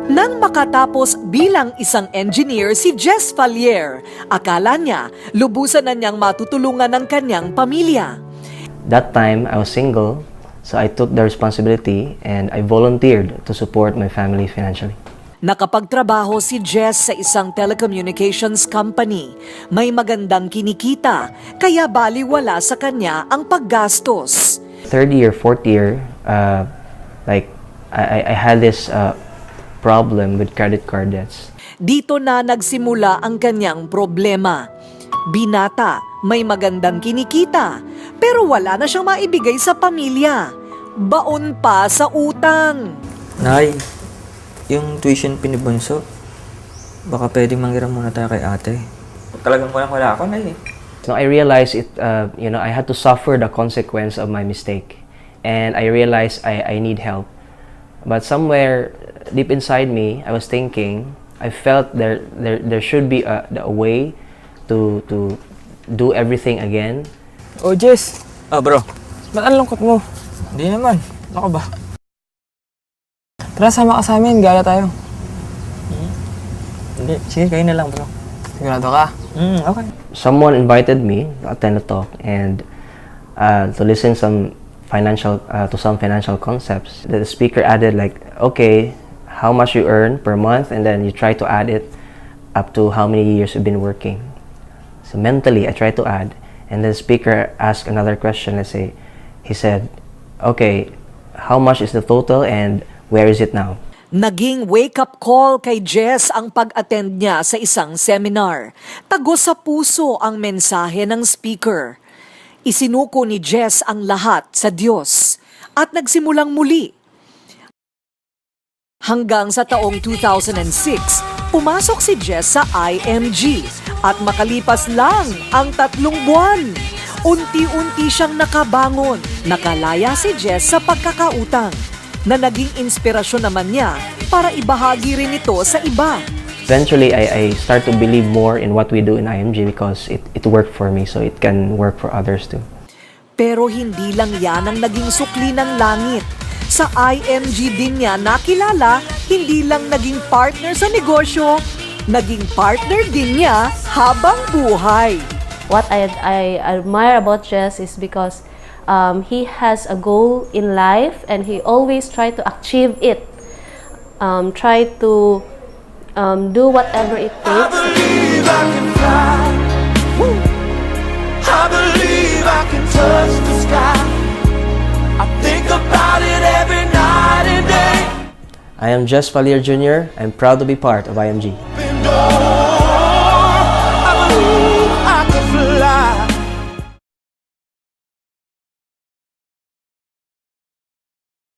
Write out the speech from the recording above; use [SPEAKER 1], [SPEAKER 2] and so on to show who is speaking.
[SPEAKER 1] Nang makatapos bilang isang engineer si Jess Fallier, akala niya lubusan na niyang matutulungan ng kanyang pamilya.
[SPEAKER 2] That time, I was single, so I took the responsibility and I volunteered to support my family financially.
[SPEAKER 1] Nakapagtrabaho si Jess sa isang telecommunications company. May magandang kinikita, kaya baliwala sa kanya ang paggastos.
[SPEAKER 2] Third year, fourth year, I had this problem with credit card debts.
[SPEAKER 1] Dito na nagsimula ang kanyang problema. Binata, may magandang kinikita, pero wala na siyang maibigay sa pamilya. Baon pa sa utang.
[SPEAKER 3] Nay, yung tuition pinibunso, baka pwedeng manghiram muna tayo kay ate. Talagang wala ako, Nay.
[SPEAKER 2] So I realized I had to suffer the consequence of my mistake, and I realized I need help. But somewhere deep inside me, I was thinking, I felt there should be a way to do everything again.
[SPEAKER 4] Oh, Jess,
[SPEAKER 3] Bro.
[SPEAKER 4] ba't ang lungkot mo?
[SPEAKER 3] Hindi naman. Ako ba?
[SPEAKER 4] Tara, sama ka sa amin, gala tayo.
[SPEAKER 3] Hindi. Sige, kayo na lang, bro.
[SPEAKER 4] Sigurado ka?
[SPEAKER 3] Okay.
[SPEAKER 2] Someone invited me to attend a talk and to listen to some financial concepts. The speaker added okay, how much you earn per month, and then you try to add it up to how many years you've been working. So mentally, I tried to add, and the speaker asked another question. He said, okay, how much is the total and where is it now?
[SPEAKER 1] Naging wake-up call kay Jess ang pag-attend niya sa isang seminar. Tagos sa puso ang mensahe ng speaker. Isinuko ni Jess ang lahat sa Diyos at nagsimulang muli. Hanggang sa taong 2006, pumasok si Jess sa IMG at makalipas lang ang 3 buwan. Unti-unti siyang nakabangon. Nakalaya si Jess sa pagkakautang na naging inspirasyon naman niya para ibahagi rin ito sa iba.
[SPEAKER 2] Eventually, I start to believe more in what we do in IMG because it worked for me, so it can work for others too.
[SPEAKER 1] Pero hindi lang yan ang naging sukli ng langit. Sa IMG din niya nakilala, hindi lang naging partner sa negosyo, naging partner din niya habang buhay.
[SPEAKER 5] What I admire about Jess is because he has a goal in life and he always try to achieve it. Try to do whatever it takes.
[SPEAKER 6] I believe I can fly. I believe I can touch the sky. I think about it every night and day.
[SPEAKER 2] I am Jess Fallier Jr. I'm proud to be part of IMG.